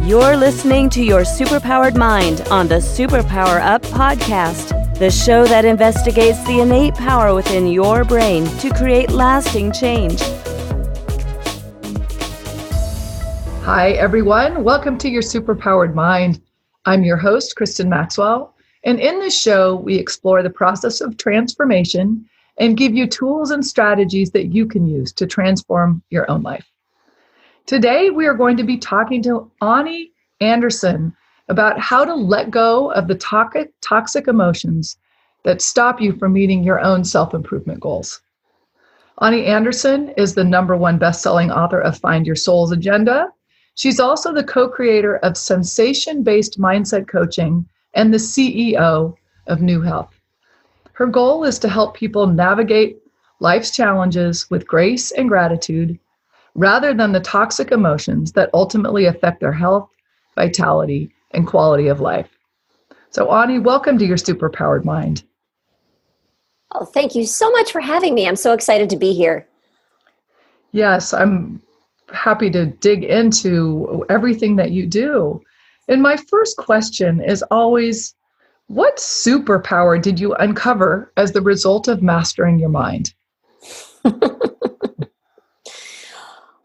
You're listening to Your Superpowered Mind on the Superpower Up podcast, the show that investigates the innate power within your brain to create lasting change. Hi, everyone. Welcome to Your Superpowered Mind. I'm your host, Kristin Maxwell. And in this show, we explore the process of transformation and give you tools and strategies that you can use to transform your own life. Today, we are going to be talking to Ani Anderson about how to let go of the toxic emotions that stop you from meeting your own self-improvement goals. Ani Anderson is the #1 best-selling author of Find Your Soul's Agenda. She's also the co-creator of sensation-based mindset coaching and the CEO of New Health. Her goal is to help people navigate life's challenges with grace and gratitude, rather than the toxic emotions that ultimately affect their health, vitality, and quality of life. So, Ani, welcome to Your Superpowered Mind. Oh, thank you so much for having me. I'm so excited to be here. Yes, I'm happy to dig into everything that you do. And my first question is always, what superpower did you uncover as the result of mastering your mind?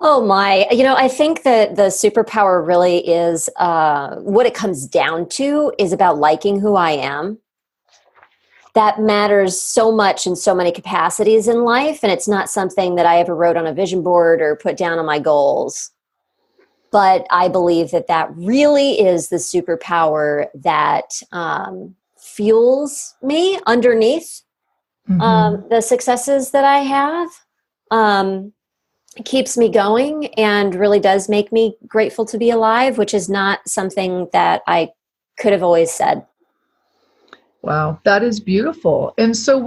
Oh my, I think that the superpower really is what it comes down to is about liking who I am. That matters so much in so many capacities in life. And it's not something that I ever wrote on a vision board or put down on my goals. But I believe that that really is the superpower that fuels me underneath the successes that I have. It keeps me going and really does make me grateful to be alive, which is not something that I could have always said. Wow, that is beautiful. And so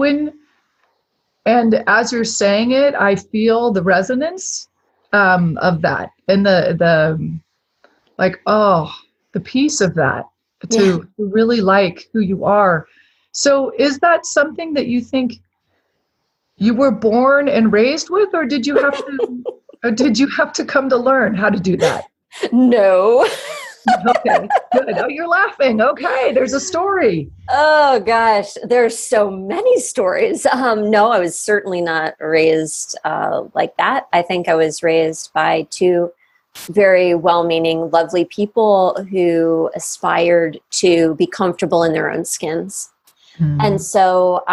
as you're saying it, I feel the resonance of that and the piece of that to really like who you are. So is that something that you think you were born and raised with, or did you have to come to learn how to do that? No. Okay, good. Oh, you're laughing. Okay, there's a story. Oh gosh, there's so many stories. No, I was certainly not raised like that. I think I was raised by two very well-meaning, lovely people who aspired to be comfortable in their own skins. And so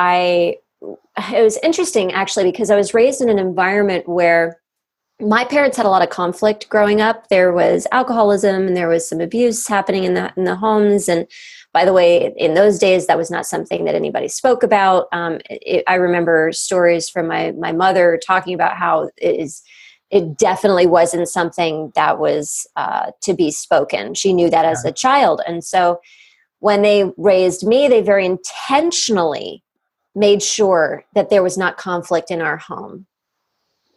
it was interesting actually, because I was raised in an environment where my parents had a lot of conflict growing up. There was alcoholism and there was some abuse happening in the homes. And by the way, in those days, that was not something that anybody spoke about. I remember stories from my mother talking about how it definitely wasn't something that was to be spoken. She knew that as a child. And so when they raised me, they very intentionally made sure that there was not conflict in our home.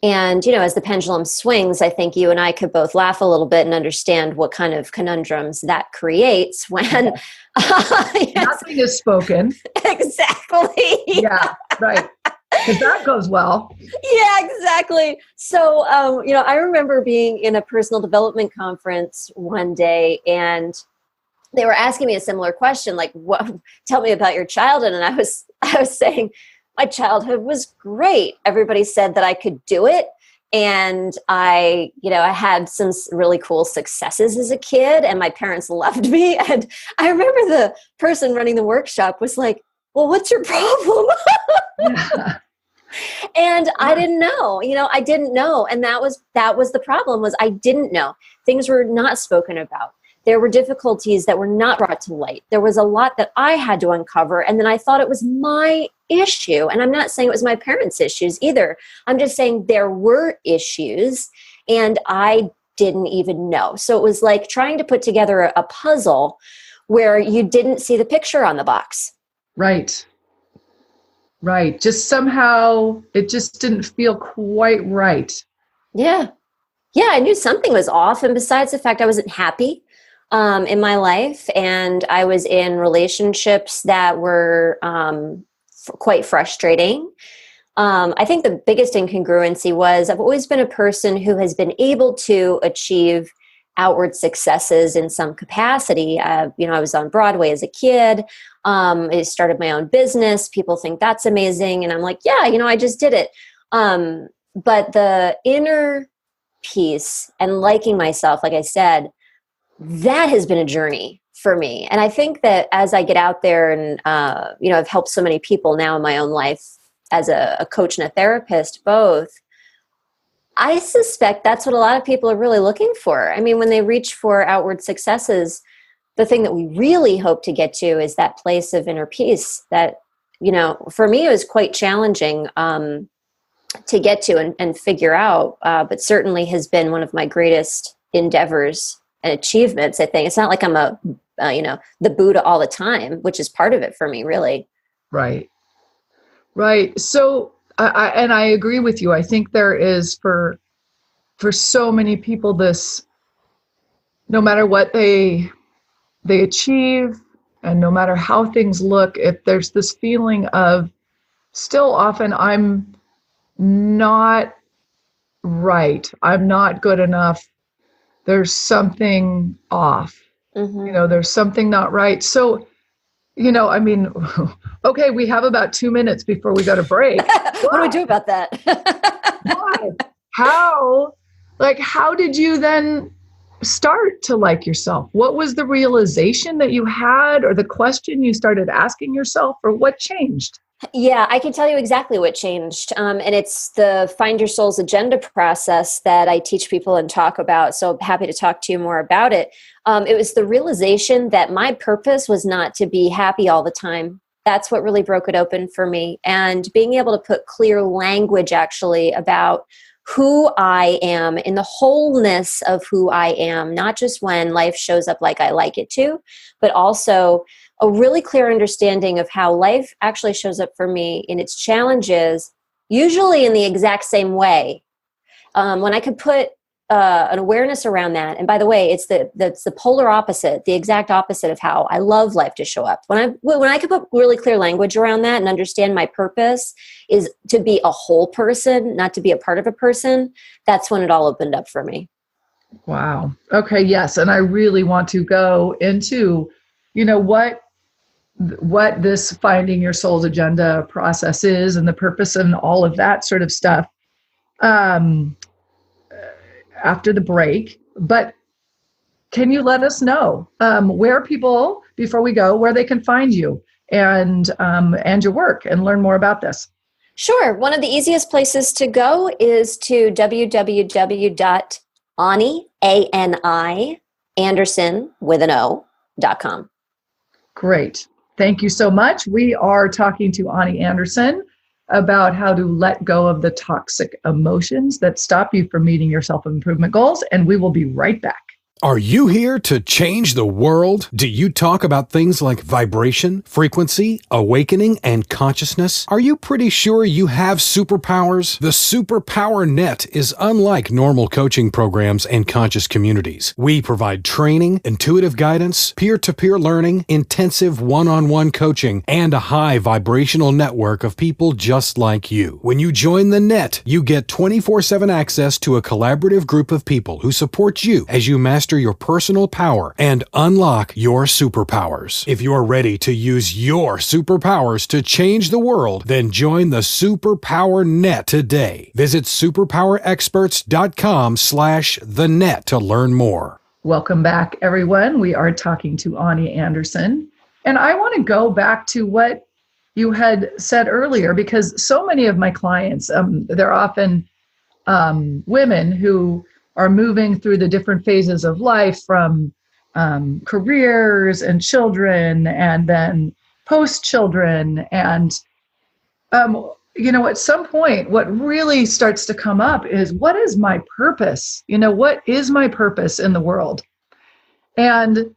And, as the pendulum swings, I think you and I could both laugh a little bit and understand what kind of conundrums that creates when nothing is spoken. Exactly. Yeah, right. Because that goes well. Yeah, exactly. So, I remember being in a personal development conference one day, and they were asking me a similar question, like, tell me about your childhood. And I was saying, my childhood was great. Everybody said that I could do it. And I had some really cool successes as a kid, and my parents loved me. And I remember the person running the workshop was like, well, what's your problem? And I didn't know, I didn't know. And that was the problem, was I didn't know. Things were not spoken about. There were difficulties that were not brought to light. There was a lot that I had to uncover. And then I thought it was my issue. And I'm not saying it was my parents' issues either. I'm just saying there were issues and I didn't even know. So it was like trying to put together a puzzle where you didn't see the picture on the box. Right. Right. Just somehow it just didn't feel quite right. Yeah. Yeah. I knew something was off. And besides the fact I wasn't happy in my life, and I was in relationships that were quite frustrating. I think the biggest incongruency was I've always been a person who has been able to achieve outward successes in some capacity. I was on Broadway as a kid. I started my own business. People think that's amazing. And I'm like, yeah, I just did it. But the inner peace and liking myself, like I said, that has been a journey for me. And I think that as I get out there and, I've helped so many people now in my own life as a coach and a therapist, both, I suspect that's what a lot of people are really looking for. I mean, when they reach for outward successes, the thing that we really hope to get to is that place of inner peace that, for me, it was quite challenging to get to and figure out, but certainly has been one of my greatest endeavors and achievements. I think it's not like I'm the Buddha all the time, which is part of it for me, really. Right. So, I agree with you. I think there is for so many people, this, no matter what they achieve and no matter how things look, if there's this feeling of still often I'm not right, I'm not good enough, there's something off, there's something not right. So, okay, we have about 2 minutes before we go to break. What do we do about that? Why? How did you then start to like yourself? What was the realization that you had, or the question you started asking yourself, or what changed? Yeah, I can tell you exactly what changed. And it's the Find Your Soul's Agenda process that I teach people and talk about. So happy to talk to you more about it. It was the realization that my purpose was not to be happy all the time. That's what really broke it open for me. And being able to put clear language actually about who I am in the wholeness of who I am, not just when life shows up like I like it to, but also a really clear understanding of how life actually shows up for me in its challenges, usually in the exact same way. When I could put an awareness around that, and by the way, that's the polar opposite, the exact opposite of how I love life to show up. When I could put really clear language around that and understand my purpose is to be a whole person, not to be a part of a person, that's when it all opened up for me. Wow. Okay. Yes. And I really want to go into, what this Finding Your Soul's Agenda process is and the purpose and all of that sort of stuff after the break. But can you let us know where people, before we go, where they can find you and your work and learn more about this? Sure. One of the easiest places to go is to www.AniAnderson.com. Great. Thank you so much. We are talking to Ani Anderson about how to let go of the toxic emotions that stop you from meeting your self-improvement goals, and we will be right back. Are you here to change the world? Do you talk about things like vibration, frequency, awakening, and consciousness? Are you pretty sure you have superpowers? The Superpower Net is unlike normal coaching programs and conscious communities. We provide training, intuitive guidance, peer-to-peer learning, intensive one-on-one coaching, and a high vibrational network of people just like you. When you join the net, you get 24/7 access to a collaborative group of people who support you as you master your personal power and unlock your superpowers. If you're ready to use your superpowers to change the world, then join the Superpower Net today. Visit superpowerexperts.com/thenet to learn more. Welcome back, everyone. We are talking to Ani Anderson. And I want to go back to what you had said earlier, because so many of my clients, they're often women who are moving through the different phases of life, from careers and children and then post-children. And, at some point, what really starts to come up is, what is my purpose? What is my purpose in the world? And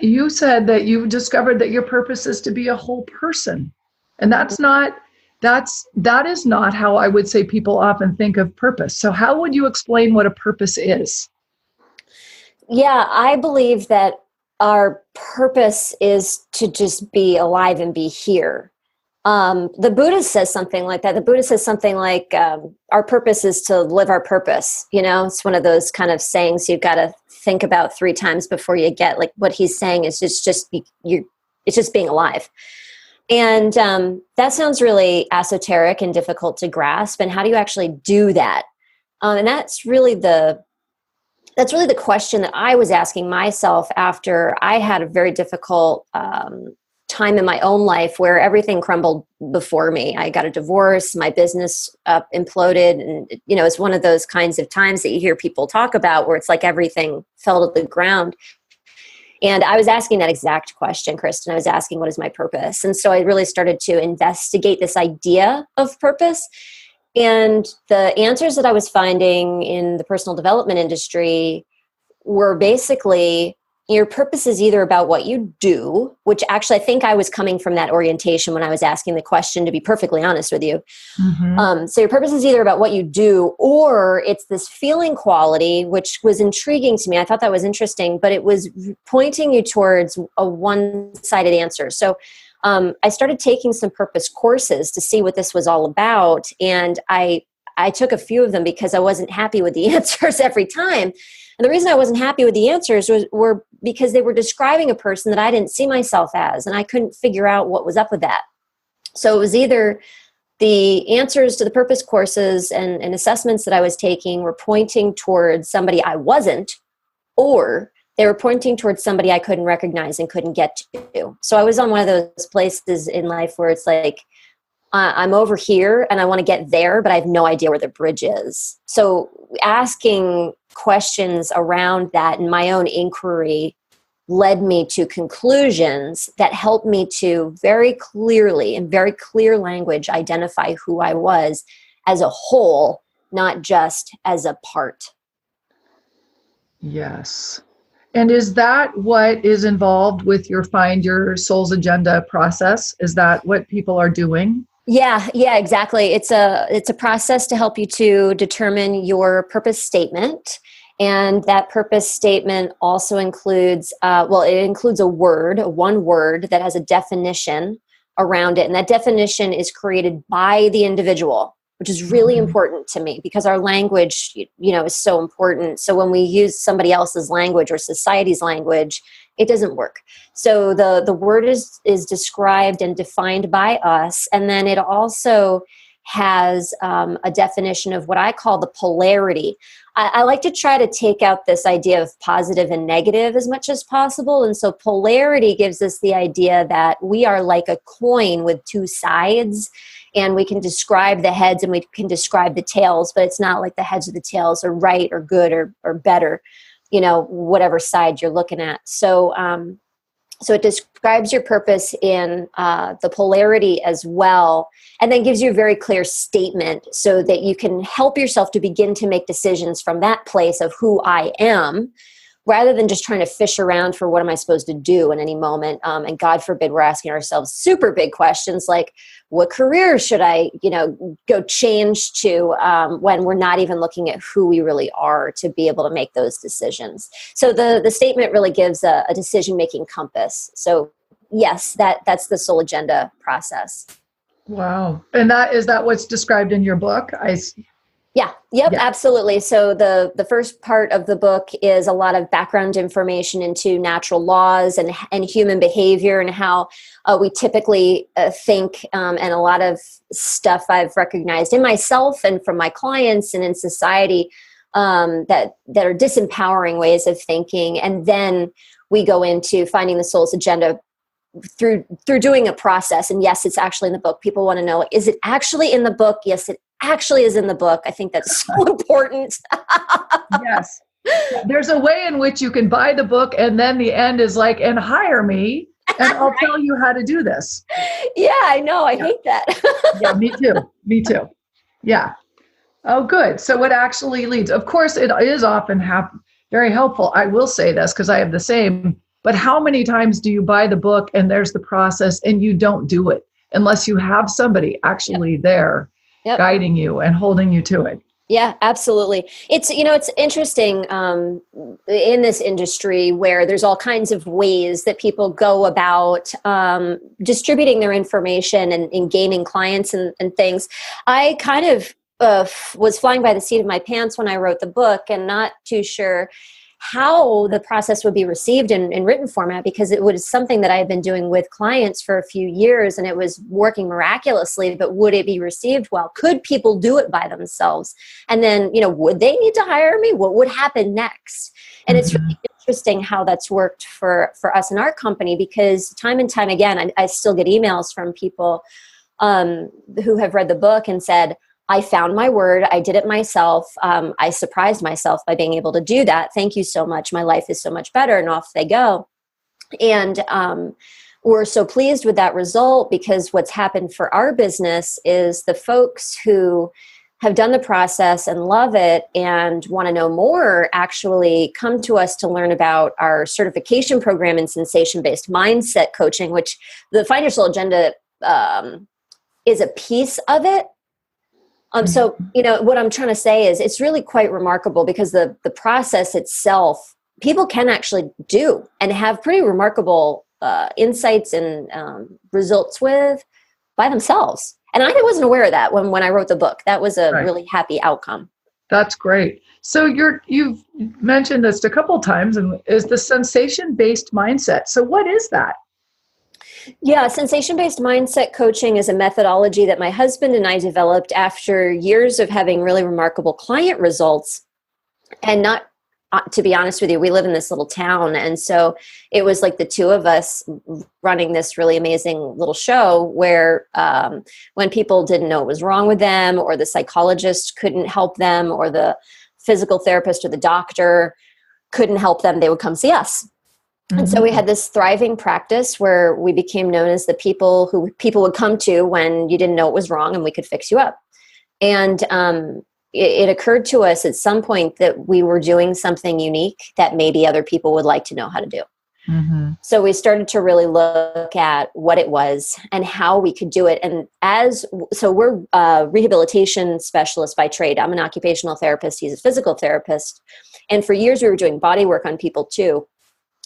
you said that you discovered that your purpose is to be a whole person. And that is not how I would say people often think of purpose. So how would you explain what a purpose is? Yeah, I believe that our purpose is to just be alive and be here. The Buddha says something like that. The Buddha says something like, our purpose is to live our purpose. It's one of those kind of sayings you've got to think about 3 times before you get, like, what he's saying is it's just being alive. And that sounds really esoteric and difficult to grasp. And how do you actually do that? And that's really the question that I was asking myself after I had a very difficult time in my own life where everything crumbled before me. I got a divorce, my business imploded. And, it's one of those kinds of times that you hear people talk about where it's like everything fell to the ground. And I was asking that exact question, Kristin. I was asking, what is my purpose? And so I really started to investigate this idea of purpose. And the answers that I was finding in the personal development industry were basically, your purpose is either about what you do, which actually I think I was coming from that orientation when I was asking the question, to be perfectly honest with you. Mm-hmm. So your purpose is either about what you do, or it's this feeling quality, which was intriguing to me. I thought that was interesting, but it was pointing you towards a one-sided answer. So I started taking some purpose courses to see what this was all about. And I took a few of them because I wasn't happy with the answers every time. And the reason I wasn't happy with the answers were because they were describing a person that I didn't see myself as, and I couldn't figure out what was up with that. So it was either the answers to the purpose courses and assessments that I was taking were pointing towards somebody I wasn't, or they were pointing towards somebody I couldn't recognize and couldn't get to. So I was on one of those places in life where it's like, I'm over here and I want to get there, but I have no idea where the bridge is. So asking questions around that and my own inquiry led me to conclusions that helped me to very clearly, in very clear language, identify who I was as a whole, not just as a part. Yes. And is that what is involved with your Find Your Soul's Agenda process? Is that what people are doing? Yeah, exactly. It's a process to help you to determine your purpose statement. And that purpose statement also includes, it includes one word that has a definition around it. And that definition is created by the individual, which is really important to me because our language, is so important. So when we use somebody else's language or society's language, it doesn't work. So the word is described and defined by us. And then it also has a definition of what I call the polarity. I like to try to take out this idea of positive and negative as much as possible. And so polarity gives us the idea that we are like a coin with 2 sides, and we can describe the heads and we can describe the tails, but it's not like the heads or the tails are right or good or better, whatever side you're looking at. So it describes your purpose in the polarity as well, and then gives you a very clear statement so that you can help yourself to begin to make decisions from that place of who I am, rather than just trying to fish around for what am I supposed to do in any moment. And God forbid we're asking ourselves super big questions like, what career should I, go change to, when we're not even looking at who we really are to be able to make those decisions. So the statement really gives a decision-making compass. So yes, that's the Soul Agenda process. Wow. And is that what's described in your book? Yeah. Absolutely. So the first part of the book is a lot of background information into natural laws and human behavior and how we typically think, and a lot of stuff I've recognized in myself and from my clients and in society that are disempowering ways of thinking. And then we go into finding the soul's agenda through doing a process. And yes, it's actually in the book. People want to know, is it actually in the book? Yes, it actually is in the book. I think that's so important. Yes. There's a way in which you can buy the book and then the end is like, and hire me and I'll tell you how to do this. Yeah, I know. I hate that. Yeah, me too. Yeah. Oh, good. So what actually leads? Of course, it is often very helpful. I will say this because I have the same, but how many times do you buy the book and there's the process and you don't do it unless you have somebody actually there guiding you and holding you to it? Yeah, absolutely. It's interesting in this industry where there's all kinds of ways that people go about distributing their information and gaining clients and things. I kind of was flying by the seat of my pants when I wrote the book and not too sure how the process would be received in written format, because it was something that I had been doing with clients for a few years and it was working miraculously, but would it be received well? Could people do it by themselves? And then, would they need to hire me? What would happen next? And it's really interesting how that's worked for us in our company, because time and time again, I still get emails from people who have read the book and said, I found my word. I did it myself. I surprised myself by being able to do that. Thank you so much. My life is so much better. And off they go. And we're so pleased with that result, because what's happened for our business is the folks who have done the process and love it and want to know more actually come to us to learn about our certification program in sensation-based mindset coaching, which the Financial Agenda is a piece of it. So, what I'm trying to say is it's really quite remarkable, because the process itself, people can actually do and have pretty remarkable insights and results with by themselves. And I wasn't aware of that when I wrote the book. That was a really happy outcome. That's great. So you've mentioned this a couple of times, and is the sensation-based mindset. So what is that? Yeah, sensation-based mindset coaching is a methodology that my husband and I developed after years of having really remarkable client results. And not, to be honest with you, we live in this little town. And so it was like the two of us running this really amazing little show where when people didn't know what was wrong with them, or the psychologist couldn't help them, or the physical therapist or the doctor couldn't help them, they would come see us. And so we had this thriving practice where we became known as the people who people would come to when you didn't know what was wrong, and we could fix you up. And it occurred to us at some point that we were doing something unique that maybe other people would like to know how to do. So we started to really look at what it was and how we could do it. And so we're rehabilitation specialists by trade. I'm an occupational therapist. He's a physical therapist. And for years we were doing body work on people too.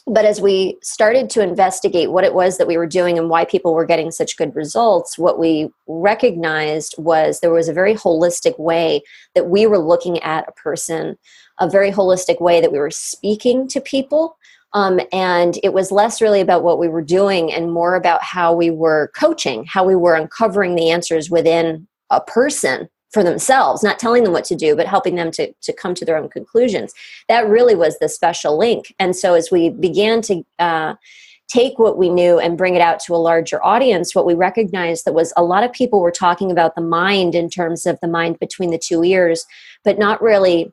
But as we started to investigate what it was that we were doing and why people were getting such good results, what we recognized was there was a very holistic way that we were looking at a person, a very holistic way that we were speaking to people. And it was less really about what we were doing and more about how we were coaching, how we were uncovering the answers within a person for themselves, not telling them what to do, but helping them to come to their own conclusions. That really was the special link. And so as we began to take what we knew and bring it out to a larger audience, what we recognized that was a lot of people were talking about the mind in terms of the mind between the two ears, but not really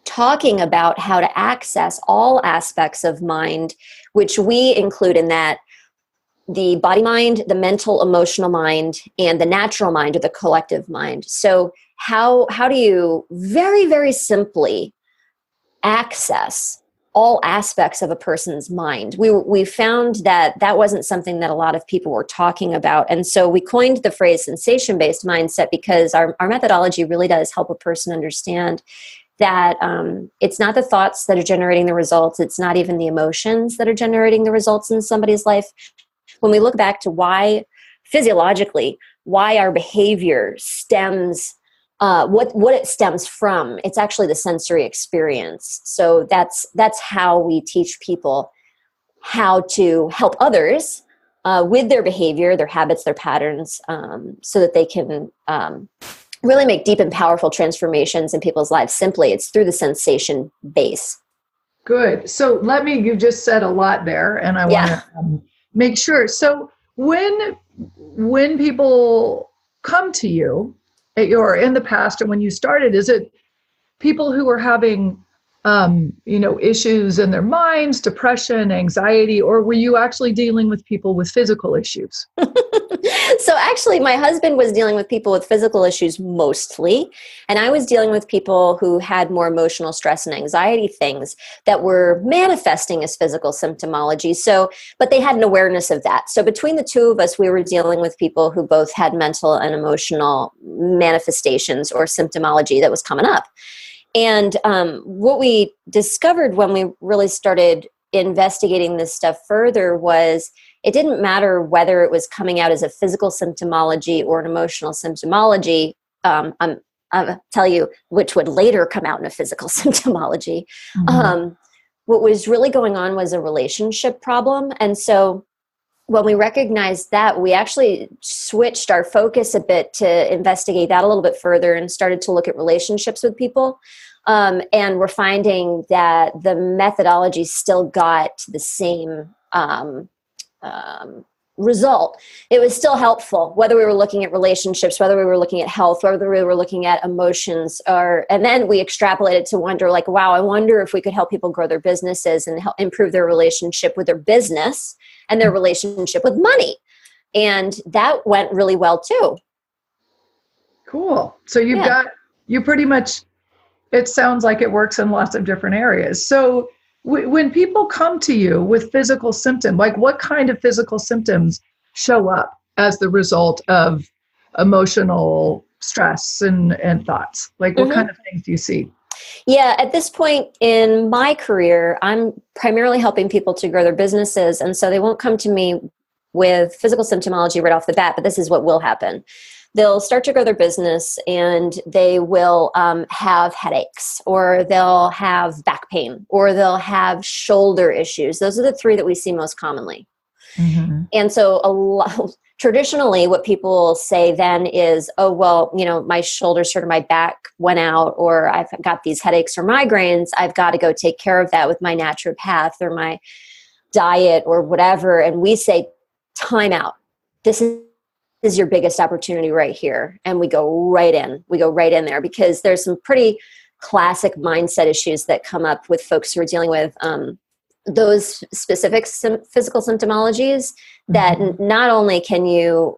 talking about how to access all aspects of mind, which we include in that the body mind, the mental, emotional mind, and the natural mind or the collective mind. So how do you very, very simply access all aspects of a person's mind? We found that wasn't something that a lot of people were talking about. And so we coined the phrase sensation-based mindset, because our methodology really does help a person understand that it's not the thoughts that are generating the results. It's not even the emotions that are generating the results in somebody's life. When we look back to why, physiologically, why our behavior stems, what it stems from, it's actually the sensory experience. So that's how we teach people how to help others with their behavior, their habits, their patterns, so that they can really make deep and powerful transformations in people's lives. Simply, it's through the sensation base. Good. So you just said a lot there, and I want to make sure. So when people come to you in the past and when you started, is it people who are having issues in their minds, depression, anxiety, or were you actually dealing with people with physical issues? So actually, my husband was dealing with people with physical issues mostly, and I was dealing with people who had more emotional stress and anxiety things that were manifesting as physical symptomology. So, but they had an awareness of that. So between the two of us, we were dealing with people who both had mental and emotional manifestations or symptomology that was coming up. And what we discovered when we really started investigating this stuff further was it didn't matter whether it was coming out as a physical symptomology or an emotional symptomology. I'll tell you which would later come out in a physical symptomology. Mm-hmm. What was really going on was a relationship problem. And so when we recognized that, we actually switched our focus a bit to investigate that a little bit further and started to look at relationships with people. And we're finding that the methodology still got the same result. It was still helpful, whether we were looking at relationships, whether we were looking at health, whether we were looking at emotions, and then we extrapolated to wonder like, wow, I wonder if we could help people grow their businesses and help improve their relationship with their business and their relationship with money. And that went really well too. Cool. So you pretty much, it sounds like it works in lots of different areas. So when people come to you with physical symptoms, like what kind of physical symptoms show up as the result of emotional stress and thoughts? Like what kind of things do you see? Yeah, at this point in my career, I'm primarily helping people to grow their businesses. And so they won't come to me with physical symptomology right off the bat, but this is what will happen. They'll start to grow their business and they will have headaches, or they'll have back pain, or they'll have shoulder issues. Those are the three that we see most commonly. Mm-hmm. And so traditionally what people say then is, oh, well, my shoulders hurt or my back went out, or I've got these headaches or migraines. I've got to go take care of that with my naturopath or my diet or whatever. And we say, time out. This is your biggest opportunity right here. And we go right in. We go right in there because there's some pretty classic mindset issues that come up with folks who are dealing with those specific physical symptomologies that not only can you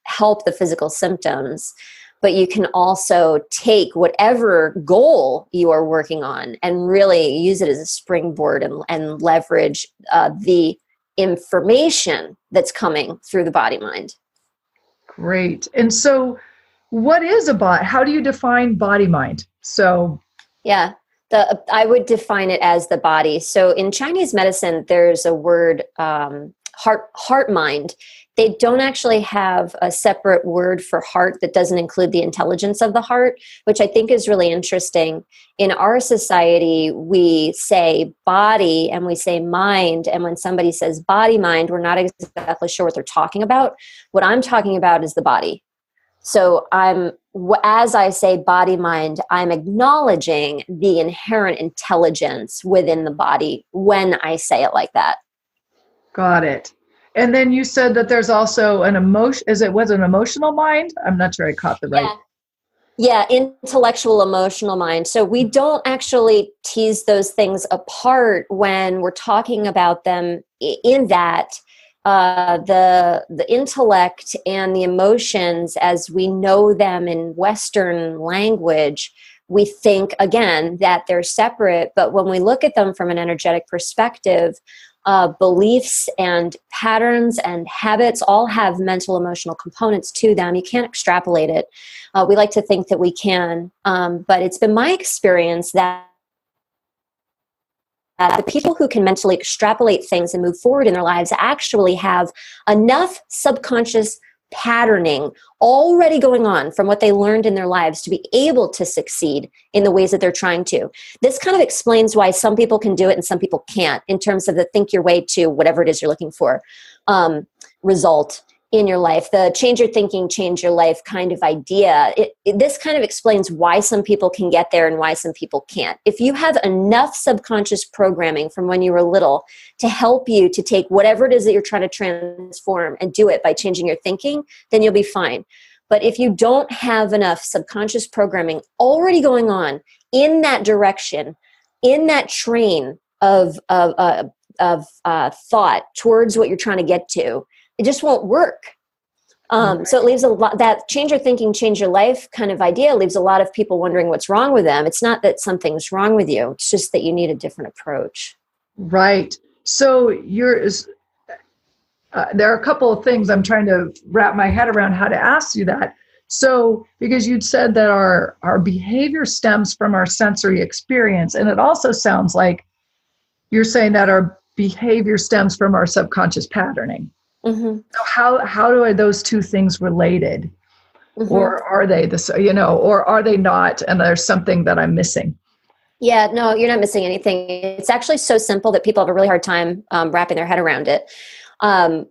help the physical symptoms, but you can also take whatever goal you are working on and really use it as a springboard and leverage the information that's coming through the body mind. Great. And so what is a body? How do you define body mind? So yeah, I would define it as the body. So in Chinese medicine, there's a word, heart mind. They don't actually have a separate word for heart that doesn't include the intelligence of the heart, which I think is really interesting. In our society, we say body and we say mind. And when somebody says body mind, we're not exactly sure what they're talking about. What I'm talking about is the body. So as I say body mind, I'm acknowledging the inherent intelligence within the body when I say it like that. Got it. And then you said that there's also an emotion. Was it an emotional mind? I'm not sure I caught the right. Yeah, intellectual, emotional mind. So we don't actually tease those things apart when we're talking about them in that the intellect and the emotions as we know them in Western language, we think, again, that they're separate. But when we look at them from an energetic perspective, beliefs and patterns and habits all have mental emotional components to them. You can't extrapolate it. We like to think that we can, but it's been my experience that the people who can mentally extrapolate things and move forward in their lives actually have enough subconscious patterning already going on from what they learned in their lives to be able to succeed in the ways that they're trying to. This kind of explains why some people can do it and some people can't in terms of the think your way to whatever it is you're looking for result in your life. The change your thinking, change your life kind of idea. This kind of explains why some people can get there and why some people can't. If you have enough subconscious programming from when you were little to help you to take whatever it is that you're trying to transform and do it by changing your thinking, then you'll be fine. But if you don't have enough subconscious programming already going on in that direction, in that train of thought towards what you're trying to get to, it just won't work. So it leaves a lot, that change your thinking, change your life kind of idea leaves a lot of people wondering what's wrong with them. It's not that something's wrong with you. It's just that you need a different approach. Right. So there are a couple of things I'm trying to wrap my head around how to ask you that. So, because you'd said that our behavior stems from our sensory experience, and it also sounds like you're saying that our behavior stems from our subconscious patterning. Mm-hmm. So how are those two things related? Mm-hmm. Or are they or are they not? And there's something that I'm missing. Yeah, no, you're not missing anything. It's actually so simple that people have a really hard time wrapping their head around it.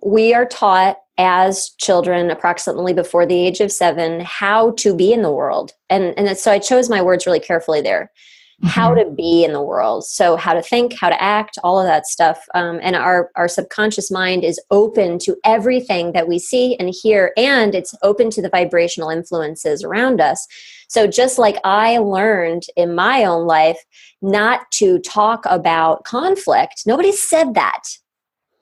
We are taught as children, approximately before the age of 7, how to be in the world. And so I chose my words really carefully there. Mm-hmm. How to be in the world. So how to think, how to act, all of that stuff. And our subconscious mind is open to everything that we see and hear, and it's open to the vibrational influences around us. So just like I learned in my own life not to talk about conflict, nobody said that.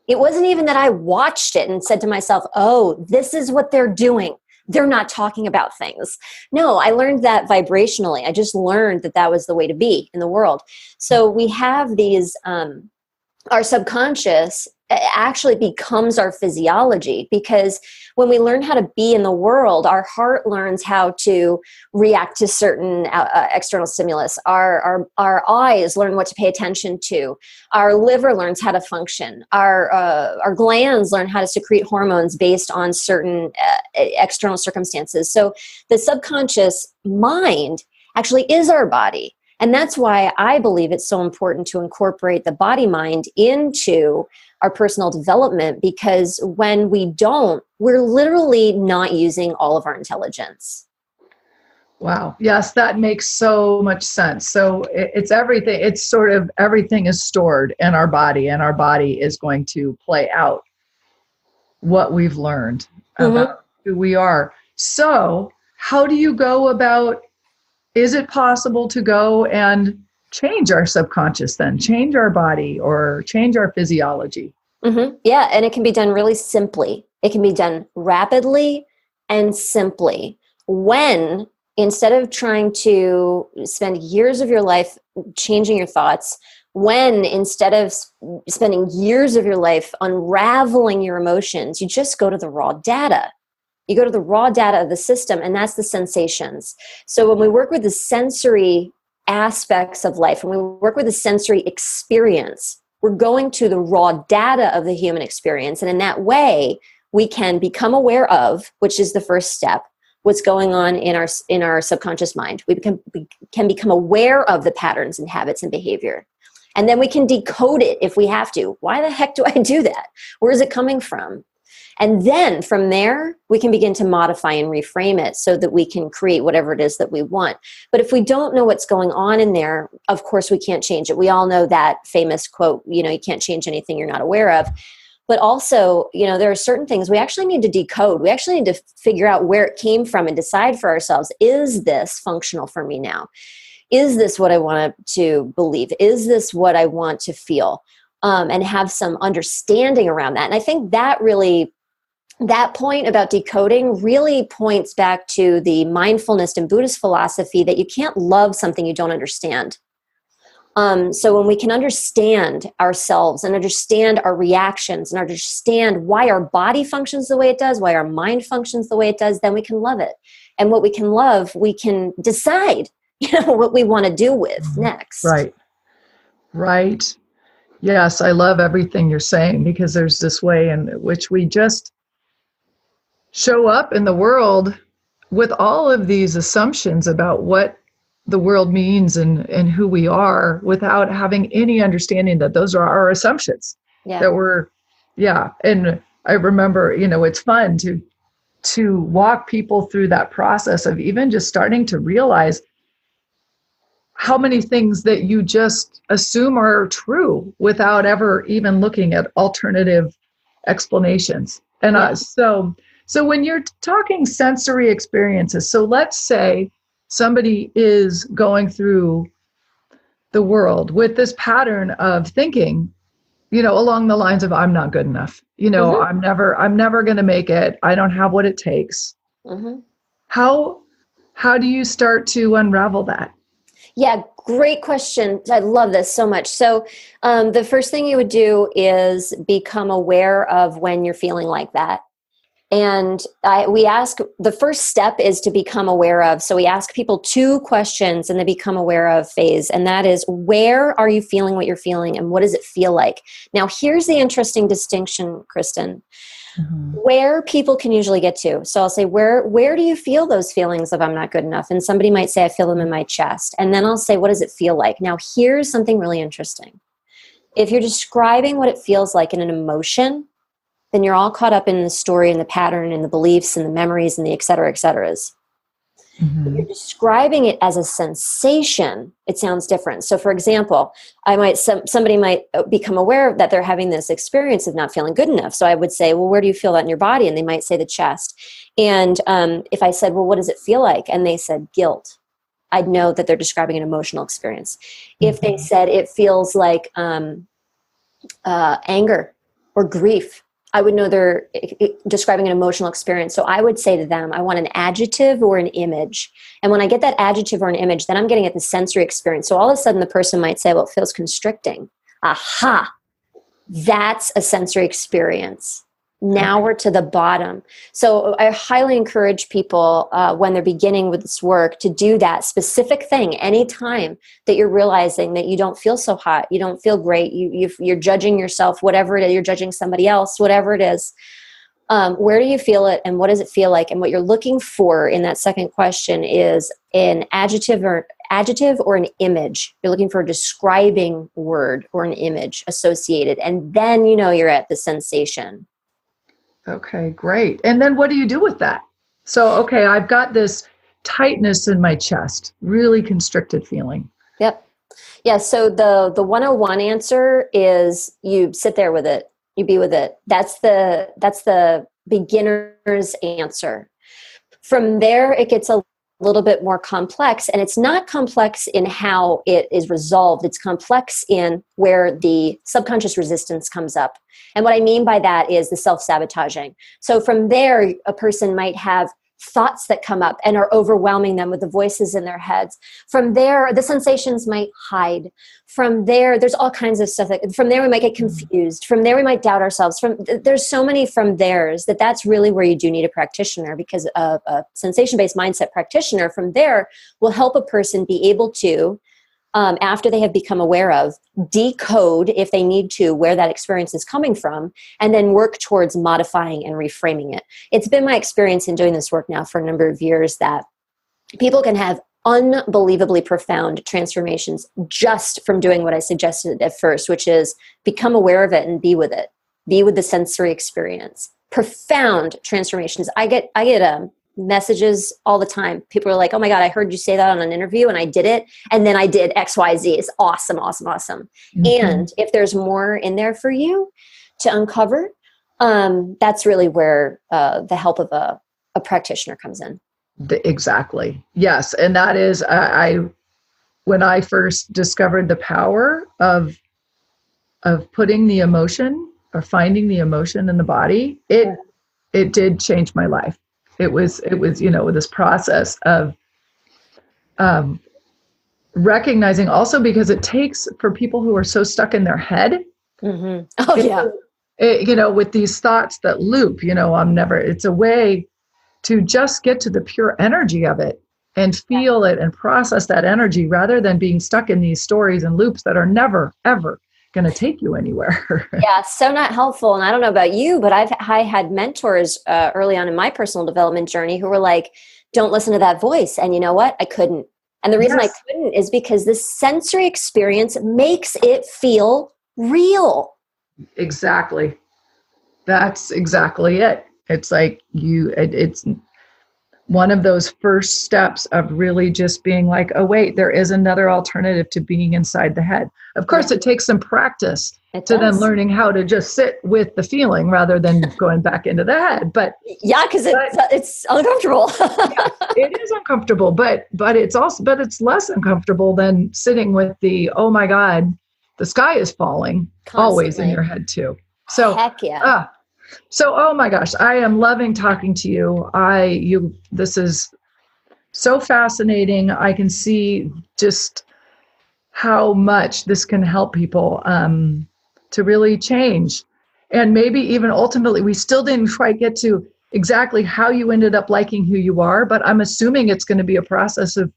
It wasn't even that I watched it and said to myself, oh, this is what they're doing. They're not talking about things. No, I learned that vibrationally. I just learned that that was the way to be in the world. So we have these, our subconscious actually becomes our physiology, because when we learn how to be in the world, our heart learns how to react to certain external stimulus. Our eyes learn what to pay attention to. Our liver learns how to function. Our glands learn how to secrete hormones based on certain external circumstances. So the subconscious mind actually is our body. And that's why I believe it's so important to incorporate the body mind into our personal development, because when we don't, we're literally not using all of our intelligence. Wow. Yes, that makes so much sense. So it's everything. It's sort of everything is stored in our body, and our body is going to play out what we've learned about who we are. So how do you go about, is it possible to go and change our subconscious then, change our body or change our physiology? Mm-hmm. Yeah, and it can be done really simply. It can be done rapidly and simply. When, instead of trying to spend years of your life changing your thoughts, when instead of spending years of your life unraveling your emotions, you just go to the raw data. You go to the raw data of the system, and that's the sensations. So when we work with the sensory aspects of life, when we work with the sensory experience, we're going to the raw data of the human experience. And in that way, we can become aware of, which is the first step, what's going on in our subconscious mind. We can become aware of the patterns and habits and behavior. And then we can decode it if we have to. Why the heck do I do that? Where is it coming from? And then from there, we can begin to modify and reframe it so that we can create whatever it is that we want. But if we don't know what's going on in there, of course, we can't change it. We all know that famous quote, you can't change anything you're not aware of. But also, there are certain things we actually need to decode. We actually need to figure out where it came from and decide for ourselves, is this functional for me now? Is this what I want to believe? Is this what I want to feel? And have some understanding around that. And I think that point about decoding really points back to the mindfulness and Buddhist philosophy that you can't love something you don't understand. So when we can understand ourselves and understand our reactions and understand why our body functions the way it does, why our mind functions the way it does, then we can love it. And what we can love, we can decide, what we want to do with next. Right. Yes, I love everything you're saying, because there's this way in which we just show up in the world with all of these assumptions about what the world means and who we are, without having any understanding that those are our assumptions. And I remember, it's fun to walk people through that process of even just starting to realize how many things that you just assume are true without ever even looking at alternative explanations. And so when you're talking sensory experiences, so let's say somebody is going through the world with this pattern of thinking, along the lines of, I'm not good enough. I'm never going to make it. I don't have what it takes. Mm-hmm. How do you start to unravel that? Yeah, great question. I love this so much. So the first thing you would do is become aware of when you're feeling like that. And we ask, the first step is to become aware of. So we ask people 2 questions in the become aware of phase. And that is, where are you feeling what you're feeling? And what does it feel like? Now, here's the interesting distinction, Kristin. Mm-hmm. Where people can usually get to. So I'll say, where do you feel those feelings of I'm not good enough? And somebody might say, I feel them in my chest. And then I'll say, what does it feel like? Now, here's something really interesting. If you're describing what it feels like in an emotion, then you're all caught up in the story and the pattern and the beliefs and the memories and the et ceteras. Mm-hmm. If you're describing it as a sensation, it sounds different. So for example, somebody might become aware that they're having this experience of not feeling good enough. So I would say, well, where do you feel that in your body? And they might say the chest. And if I said, well, what does it feel like? And they said guilt, I'd know that they're describing an emotional experience. Mm-hmm. If they said it feels like anger or grief, I would know they're describing an emotional experience. So I would say to them, I want an adjective or an image. And when I get that adjective or an image, then I'm getting at the sensory experience. So all of a sudden the person might say, well, it feels constricting. Aha, that's a sensory experience. Now we're to the bottom. So I highly encourage people when they're beginning with this work to do that specific thing anytime that you're realizing that you don't feel so hot, you don't feel great, you're judging yourself, whatever it is, you're judging somebody else, whatever it is. Where do you feel it and what does it feel like? And what you're looking for in that second question is an adjective or an image. You're looking for a describing word or an image associated. And then you're at the sensation. Okay, great. And then what do you do with that? So, okay, I've got this tightness in my chest, really constricted feeling. Yep. Yeah, so the 101 answer is you sit there with it. You be with it. That's the beginner's answer. From there, it gets a little bit more complex, and it's not complex in how it is resolved. It's complex in where the subconscious resistance comes up. And what I mean by that is the self-sabotaging. So from there, a person might have thoughts that come up and are overwhelming them with the voices in their heads. From there, the sensations might hide. From there, there's all kinds of stuff. From there, we might get confused. From there, we might doubt ourselves. There's so many from there's that's really where you do need a practitioner, because a sensation-based mindset practitioner from there will help a person be able to, after they have become aware of, decode, if they need to, where that experience is coming from, and then work towards modifying and reframing it. It's been my experience in doing this work now for a number of years that people can have unbelievably profound transformations just from doing what I suggested at first, which is become aware of it and be with it. Be with the sensory experience. Profound transformations. I get messages all the time. People are like, oh my God, I heard you say that on an interview and I did it. And then I did XYZ. It's awesome, awesome, awesome. Mm-hmm. And if there's more in there for you to uncover, that's really where the help of a practitioner comes in. Exactly. Yes. And that is, when I first discovered the power of putting the emotion or finding the emotion in the body, it did change my life. It was, this process of recognizing, also because it takes, for people who are so stuck in their head. Mm-hmm. Oh yeah. With these thoughts that loop, it's a way to just get to the pure energy of it and feel it and process that energy, rather than being stuck in these stories and loops that are never, ever going to take you anywhere. Yeah, so not helpful. And I don't know about you, but I had mentors early on in my personal development journey who were like, don't listen to that voice. And you know what? I couldn't. And the reason I couldn't is because this sensory experience makes it feel real. Exactly. That's exactly it. It's like one of those first steps of really just being like, oh, wait, there is another alternative to being inside the head. Of course, it takes some practice then learning how to just sit with the feeling rather than going back into the head. But yeah, because it's uncomfortable. Yes, it is uncomfortable, but it's less uncomfortable than sitting with the, oh my God, the sky is falling always in your head too. So heck yeah. So, oh my gosh, I am loving talking to you. This is so fascinating. I can see just how much this can help people to really change. And maybe even ultimately, we still didn't quite get to exactly how you ended up liking who you are, but I'm assuming it's going to be a process of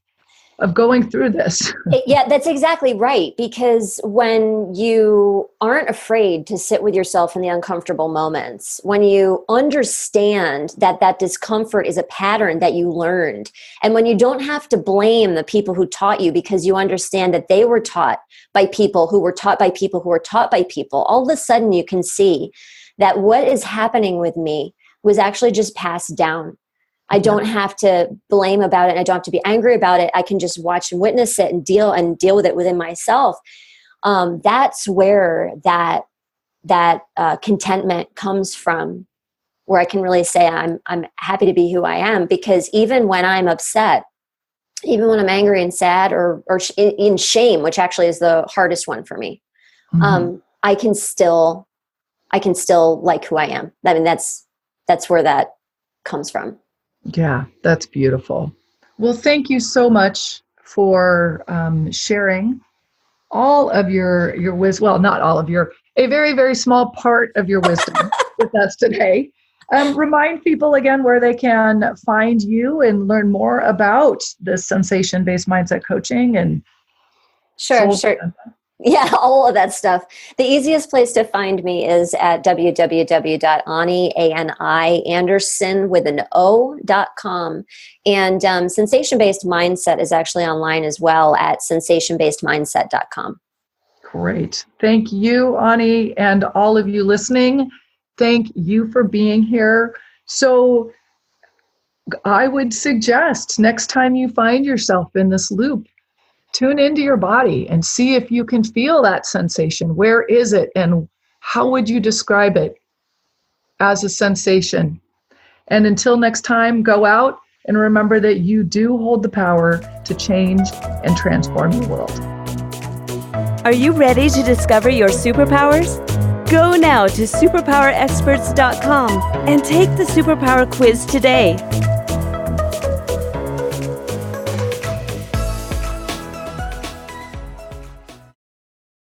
going through this. Yeah, that's exactly right. Because when you aren't afraid to sit with yourself in the uncomfortable moments, when you understand that discomfort is a pattern that you learned, and when you don't have to blame the people who taught you because you understand that they were taught by people who were taught by people who were taught by people, all of a sudden you can see that what is happening with me was actually just passed down. I don't have to blame about it. I don't have to be angry about it. I can just watch and witness it and deal with it within myself. That's where that contentment comes from, where I can really say I'm happy to be who I am. Because even when I'm upset, even when I'm angry and sad or in shame, which actually is the hardest one for me, I can still like who I am. I mean, that's where that comes from. Yeah, that's beautiful. Well, thank you so much for sharing all of your wisdom. Well, not all of a very, very small part of your wisdom with us today. Remind people again where they can find you and learn more about this sensation-based mindset coaching and Sure. Yeah, all of that stuff. The easiest place to find me is at www.AniAnderson.com. And Sensation-Based Mindset is actually online as well at sensationbasedmindset.com. Great. Thank you, Ani, and all of you listening. Thank you for being here. So I would suggest next time you find yourself in this loop, tune into your body and see if you can feel that sensation. Where is it? And how would you describe it as a sensation? And until next time, go out and remember that you do hold the power to change and transform your world. Are you ready to discover your superpowers? Go now to superpowerexperts.com and take the superpower quiz today.